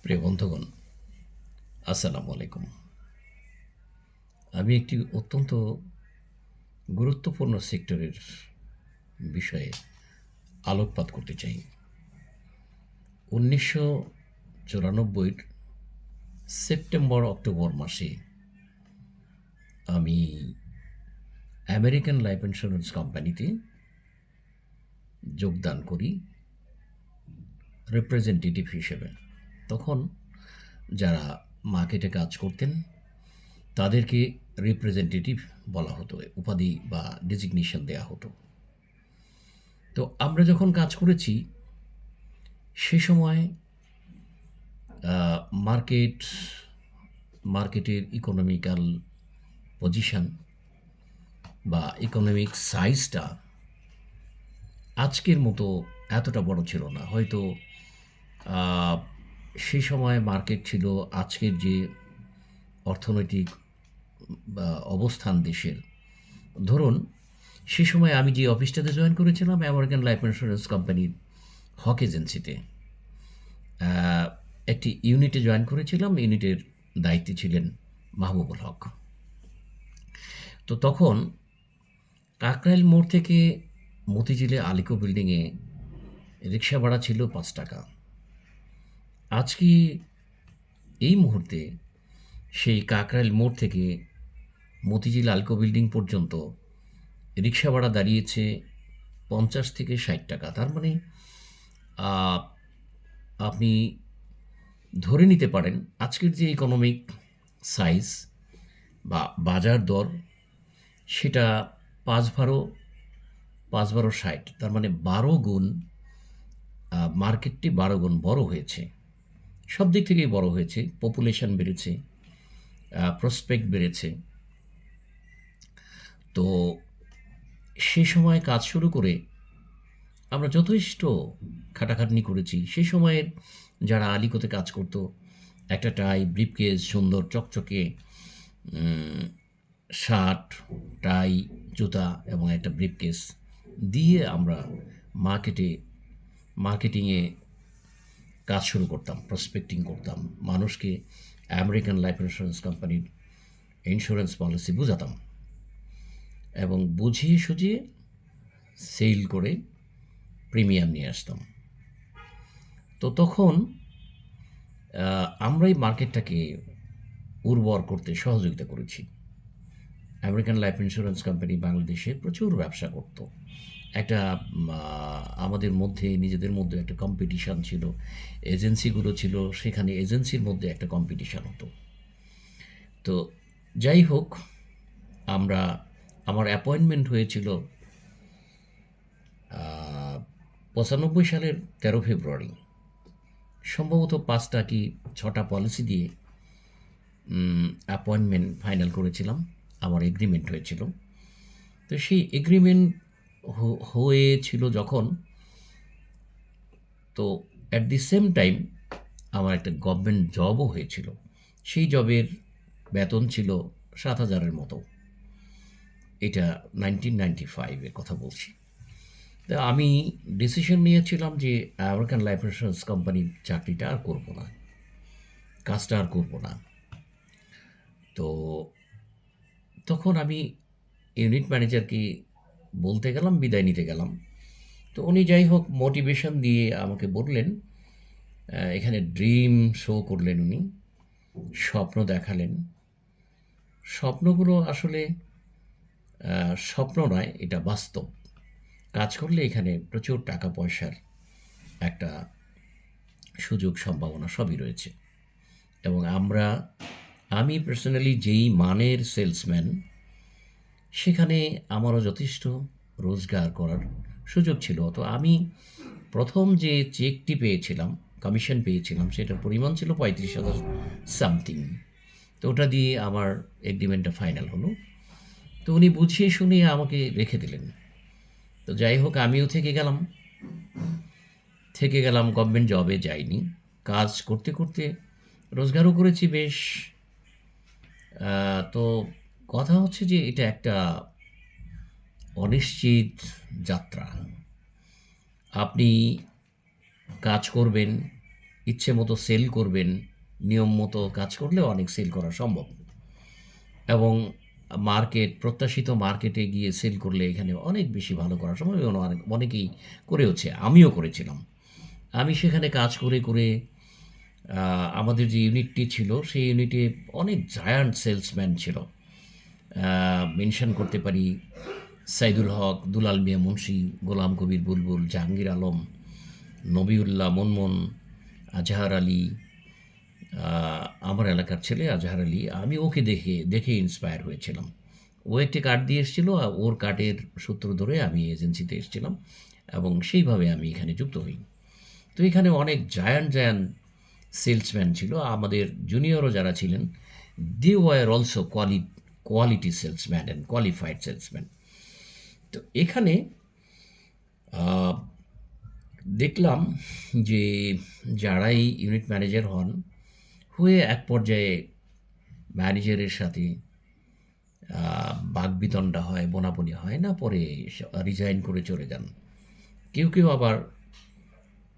প্রিয় বন্ধুগণ, আসসালামু আলাইকুম। আমি একটি অত্যন্ত গুরুত্বপূর্ণ সেক্টরের বিষয়ে আলোকপাত করতে চাই। ১৯৯৪-র সেপ্টেম্বর-অক্টোবর মাসে আমি আমেরিকান লাইফ ইন্স্যুরেন্স কোম্পানিতে যোগদান করি রিপ্রেজেন্টেটিভ হিসেবে। তখন যারা মার্কেটে কাজ করতেন তাদেরকে রিপ্রেজেন্টেটিভ বলা হতো, উপাধি বা ডেজিগনেশন দেয়া হতো। তো আমরা যখন কাজ করেছি সে সময় মার্কেট মার্কেটের ইকোনমিক্যাল পজিশন বা ইকোনমিক সাইজটা আজকের মতো এতটা বড় ছিল না। হয়তো আহ, সে সময় মার্কেট ছিল আজকের যে অর্থনৈতিক অবস্থান দেশের। ধরুন সে সময় আমি যে অফিসটাতে জয়েন করেছিলাম আমেরিকান লাইফ ইন্স্যুরেন্স কোম্পানির হক এজেন্সিতে, একটি ইউনিটে জয়েন করেছিলাম। ইউনিটের দায়িত্বে ছিলেন মাহবুবুল হক। তো তখন কাকরাইল মোড় থেকে মতিঝিলে আলিকো বিল্ডিংয়ে রিক্সা ভাড়া ছিল ৫ টাকা। আজকে এই মুহূর্তে সেই কাকরাইল মোড় থেকে মতিঝিল আলিকো বিল্ডিং পর্যন্ত রিক্সা ভাড়া দাঁড়িয়েছে ৫০ থেকে ৬০ টাকা। তার মানে আহ, আপনি ধরে নিতে পারেন আজকের যে ইকোনমিক সাইজ বা বাজার দর সেটা ৫ বারো ৬০, তার মানে ১২ গুণ। মার্কেটটি ১২ গুণ বড় হয়েছে, সব দিক থেকেই বড় হয়েছে। পপুলেশন বেড়েছে, প্রসপেক্ট বেড়েছে। তো সে সময় কাজ শুরু করে আমরা যথেষ্ট খাটাখাটনি করেছি। সে সময়ের যারা আলিকোতে কাজ করতো একটা টাই, ব্রিফকেস, সুন্দর চকচকে শার্ট, টাই, জুতা এবং একটা ব্রিফকেস দিয়ে আমরা মার্কেটিংয়ে কাজ শুরু করতাম, প্রসপেক্টিং করতাম, মানুষকে আমেরিকান লাইফ ইন্স্যুরেন্স কোম্পানির ইন্স্যুরেন্স পলিসি বুঝাতাম এবং বুঝিয়ে সুঝিয়ে সেল করে প্রিমিয়াম নিয়ে আসতাম। তো তখন আমরাই মার্কেটটাকে উর্বর করতে সহযোগিতা করেছি। আমেরিকান লাইফ ইন্স্যুরেন্স কোম্পানি বাংলাদেশে প্রচুর ব্যবসা করত। একটা আমাদের মধ্যে নিজেদের মধ্যে একটা কম্পিটিশান ছিল, এজেন্সিগুলো ছিল, সেখানে এজেন্সির মধ্যে একটা কম্পিটিশান হতো। তো যাই হোক, আমার অ্যাপয়েন্টমেন্ট হয়েছিল ৯৫ সালের ১৩ ফেব্রুয়ারি। সম্ভবত ৫টা কি ৬টা পলিসি দিয়ে অ্যাপয়েন্টমেন্ট ফাইনাল করেছিলাম, আমার এগ্রিমেন্ট হয়েছিল। তো সেই এগ্রিমেন্ট হয়েছিল যখন, তো অ্যাট দি সেম টাইম আমার একটা গভর্নমেন্ট জবও হয়েছিল। সেই জবের বেতন ছিল ৭,০০০-এর মতো। এটা ১৯৯৫-এর কথা বলছি। তো আমি ডিসিশন নিয়েছিলাম যে আমেরিকান লাইফ ইন্স্যুরেন্স কোম্পানির চাকরিটা আর করব না, কাজটা আর করব না। তো তখন আমি ইউনিট ম্যানেজারকে বলতে গেলাম, বিদায় নিতে গেলাম। তো উনি যাই হোক মোটিভেশন দিয়ে আমাকে বললেন, এখানে ড্রিম শো করলেন উনি, স্বপ্ন দেখালেন। স্বপ্নগুলো আসলে স্বপ্ন নয়, এটা বাস্তব। কাজ করলে এখানে প্রচুর টাকা পয়সার একটা সুযোগ সম্ভাবনা সবই রয়েছে। এবং আমি পার্সোনালি যেই মানের সেলসম্যান, সেখানে আমারও যথেষ্ট রোজগার করার সুযোগ ছিল। তো আমি প্রথম যে চেকটি পেয়েছিলাম, কমিশন পেয়েছিলাম, সেটার পরিমাণ ছিল ৩৫,০০০ সামথিং। তো ওটা দিয়ে আমার এগ্রিমেন্টটা ফাইনাল হলো। তো উনি বুঝিয়ে শুনিয়ে আমাকে রেখে দিলেন। তো যাই হোক, আমিও থেকে গেলাম, গভর্নমেন্ট জবে যাইনি। কাজ করতে করতে রোজগারও করেছি বেশ। তো কথা হচ্ছে যে এটা একটা অনিশ্চিত যাত্রা। আপনি কাজ করবেন, ইচ্ছে মতো সেল করবেন, নিয়ম মতো কাজ করলে অনেক সেল করা সম্ভব। এবং প্রত্যাশিত মার্কেটে গিয়ে সেল করলে এখানে অনেক বেশি ভালো করা সম্ভব এবং অনেকেই করেওছে, আমিও করেছিলাম। আমি সেখানে কাজ করে করে আমাদের যে ইউনিটটি ছিল সেই ইউনিটে অনেক জায়ান্ট সেলসম্যান ছিল। মেনশন করতে পারি সাইদুল হক, দুলাল মিয়া মুন্সি, গোলাম কবির বুলবুল, জাহাঙ্গীর আলম, নবিউল্লাহ মুনমুন, আজহার আলী, আমার এলাকার ছেলে আজহার আলী। আমি ওকে দেখে দেখে ইন্সপায়ার হয়েছিলাম। ও একটি কার্ড দিয়ে এসেছিল, আর ওর কার্ডের সূত্র ধরে আমি এজেন্সিতে এসেছিলাম এবং সেইভাবে আমি এখানে যুক্ত হই। তো এখানে অনেক জায়ান্ট জায়ান্ট সেলসম্যান ছিল। আমাদের জুনিয়রও যারা ছিলেন, they were also quality salesman and qualified salesman. তো এখানে আহ, দেখলাম যে যারাই ইউনিট ম্যানেজার হন, হয়ে এক পর্যায়ে ম্যানেজারের সাথে বাকবিতণ্ডা হয়, বোনাবনি হয়, না পরে রিজাইন করে চলে যান। কেউ কেউ আবার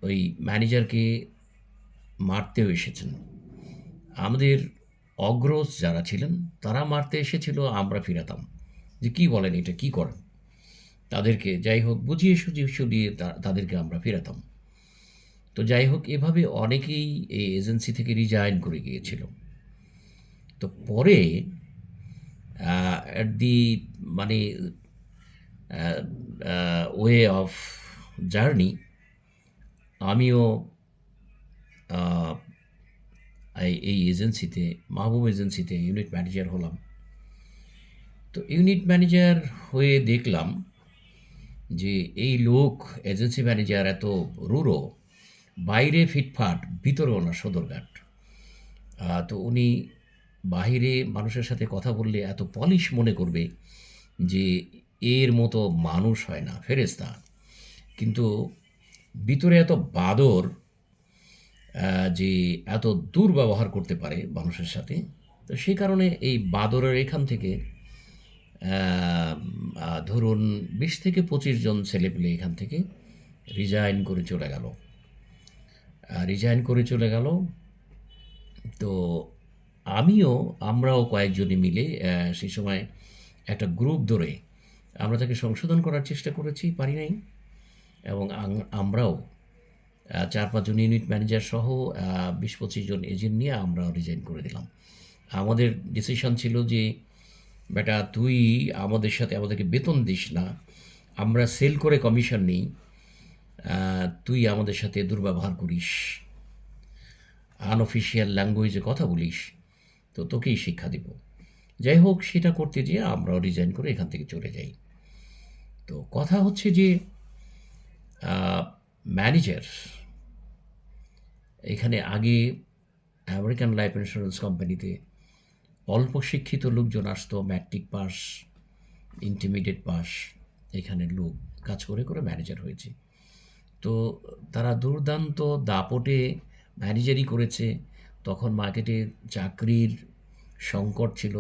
ওই ম্যানেজারকে মারতেও এসেছেন। আমাদের অগ্রজ যারা ছিলেন তারা মারতে এসেছিল, আমরা ফিরাতাম যে কি বলেন, এটা কি করেন, তাদেরকে যাই হোক বুঝিয়ে সুঝিয়ে সুঝিয়ে তাদেরকে আমরা ফেরাতাম। তো যাই হোক, এভাবে অনেকেই এই এজেন্সি থেকে রিজাইন করে গিয়েছিল। তো পরে অ্যাট দি মানে ওয়ে অফ জার্নি আমিও আহ, এই এজেন্সিতে, মাহবুব এজেন্সিতে ইউনিট ম্যানেজার হলাম। তো ইউনিট ম্যানেজার হয়ে দেখলাম যে এই লোক এজেন্সি ম্যানেজার এত রূঢ়, বাইরে ফিটফাট, ভিতরে ওনার সদরঘাট। তো উনি বাহিরে মানুষের সাথে কথা বললে এত পলিশ মনে করবে যে এর মতো মানুষ হয় না, ফেরেশতা। কিন্তু ভিতরে এত বাদর, যে এত দুর্ব্যবহার করতে পারে মানুষের সাথে। তো সেই কারণে এই বাদরের এখান থেকে ধরুন 20 থেকে 25 জন ছেলেপেলে এখান থেকে রিজাইন করে চলে গেল। তো আমরাও কয়েকজনে মিলে সেই সময় একটা গ্রুপ ধরে আমরা তাকে সংশোধন করার চেষ্টা করেছি, পারি নাই। এবং আমরাও 4-5 জন ইউনিট ম্যানেজার সহ 20-25 জন এজেন্ট নিয়ে আমরাও রিজাইন করে দিলাম। আমাদের ডিসিশন ছিল যে বেটা তুই আমাদের সাথে আমাদেরকে বেতন দিস না, আমরা সেল করে কমিশন নিই, তুই আমাদের সাথে দুর্ব্যবহার করিস, আনঅফিসিয়াল ল্যাঙ্গুয়েজে কথা বলিস, তো তোকেই শিক্ষা দিব। যাই হোক, সেটা করতে যেয়ে আমরাও রিজাইন করে এখান থেকে চলে যাই। তো কথা হচ্ছে যে ম্যানেজার এখানে আগে আমেরিকান লাইফ ইন্স্যুরেন্স কোম্পানিতে অল্প শিক্ষিত লোকজন আসতো, ম্যাট্রিক পাস, ইন্টারমিডিয়েট পাস, এখানে লোক কাজ করে করে ম্যানেজার হয়েছে। তো তারা দুর্দান্ত দাপটে ম্যানেজারই করেছে। তখন মার্কেটে চাকরির সংকট ছিল,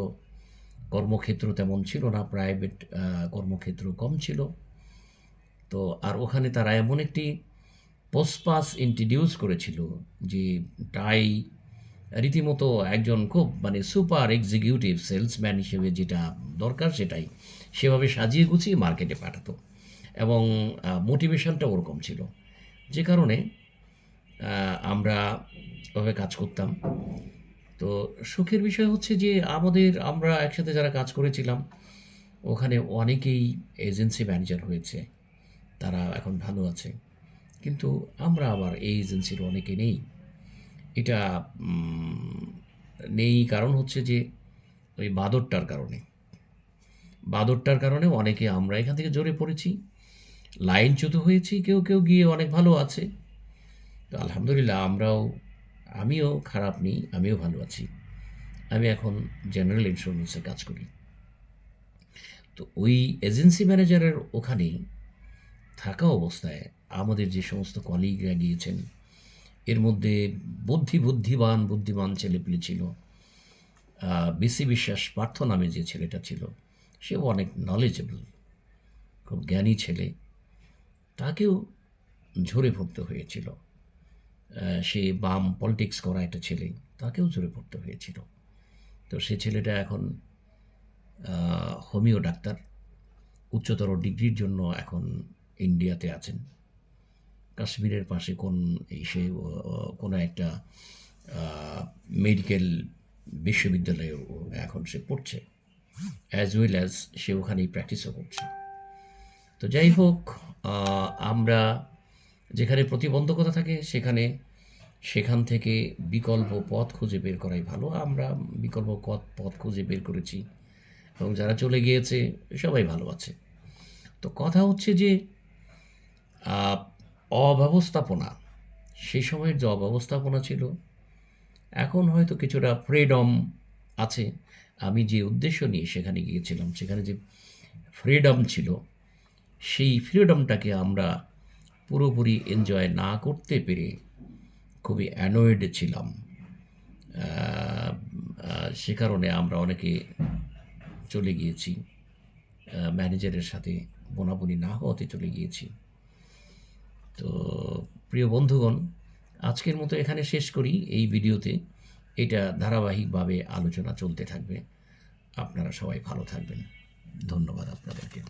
কর্মক্ষেত্র তেমন ছিল না, প্রাইভেট কর্মক্ষেত্র কম ছিল। তো আর ওখানে তারা এমন একটি পোস্টপাস ইন্ট্রোডিউস করেছিল যে টাই রীতিমতো একজন খুব সুপার এক্সিকিউটিভ সেলসম্যান হিসেবে যেটা দরকার সেটাই সেভাবে সাজিয়ে গুছিয়ে মার্কেটে পাঠাতো এবং মোটিভেশনটা ওরকম ছিল, যে কারণে আমরা ওভাবে কাজ করতাম। তো সুখের বিষয় হচ্ছে যে আমরা একসাথে যারা কাজ করেছিলাম ওখানে অনেকেই এজেন্সি ম্যানেজার হয়েছে, তারা এখন ভালো আছে। কিন্তু আমরা আবার এই এজেন্সির অনেকে নেই। এটা নেই কারণ হচ্ছে যে ওই বাদরটার কারণে অনেকে আমরা এখান থেকে জড়ে পড়েছি, লাইনচ্যুত হয়েছি, কেউ কেউ গিয়ে অনেক ভালো আছে। তো আলহামদুলিল্লাহ আমিও খারাপ নেই, আমিও ভালো আছি। আমি এখন জেনারেল ইন্স্যুরেন্সে কাজ করি। তো ওই এজেন্সি ম্যানেজারের ওখানে থাকা অবস্থায় আমাদের যে সমস্ত কলিগরা গিয়েছেন এর মধ্যে বুদ্ধিমান ছেলেপিলে ছিল। বিসি বিশ্বাস পার্থ নামে যে ছেলেটা ছিল সেও অনেক নলেজেবল, খুব জ্ঞানী ছেলে, তাকেও ঝরে পড়তে হয়েছিল। সে বাম পলিটিক্স করা একটা ছেলে, তাকেও জোরে পড়তে হয়েছিল। তো সে ছেলেটা এখন হোমিও ডাক্তার, উচ্চতর ডিগ্রির জন্য এখন ইন্ডিয়াতে আছেন। কাশ্মীরের পাশে সে কোনো একটা মেডিকেল বিশ্ববিদ্যালয়ে এখন সে পড়ছে, অ্যাজ ওয়েল অ্যাজ সে ওখানেই প্র্যাকটিসও করছে। তো যাই হোক, আমরা যেখানে প্রতিবন্ধকতা থাকে সেখান থেকে বিকল্প পথ খুঁজে বের করাই ভালো। আমরা বিকল্প পথ খুঁজে বের করেছি, এবং যারা চলে গিয়েছে সবাই ভালো আছে। তো কথা হচ্ছে যে অব্যবস্থাপনা, সেই সময়ের যে অব্যবস্থাপনা ছিল, এখন হয়তো কিছুটা ফ্রিডম আছে। আমি যে উদ্দেশ্য নিয়ে সেখানে গিয়েছিলাম, সেখানে যে ফ্রিডম ছিল, সেই ফ্রিডমটাকে আমরা পুরোপুরি এনজয় না করতে পেরে খুবই অ্যানয়েড ছিলাম। সে কারণে আমরা অনেকে চলে গিয়েছি, ম্যানেজারের সাথে বোনাবুনি না হওয়াতে চলে গিয়েছি। তো প্রিয় বন্ধুগণ, আজকের মতো এখানে শেষ করি এই ভিডিওতে। এটা ধারাবাহিকভাবে আলোচনা চলতে থাকবে। আপনারা সবাই ভালো থাকবেন। ধন্যবাদ আপনাদেরকে।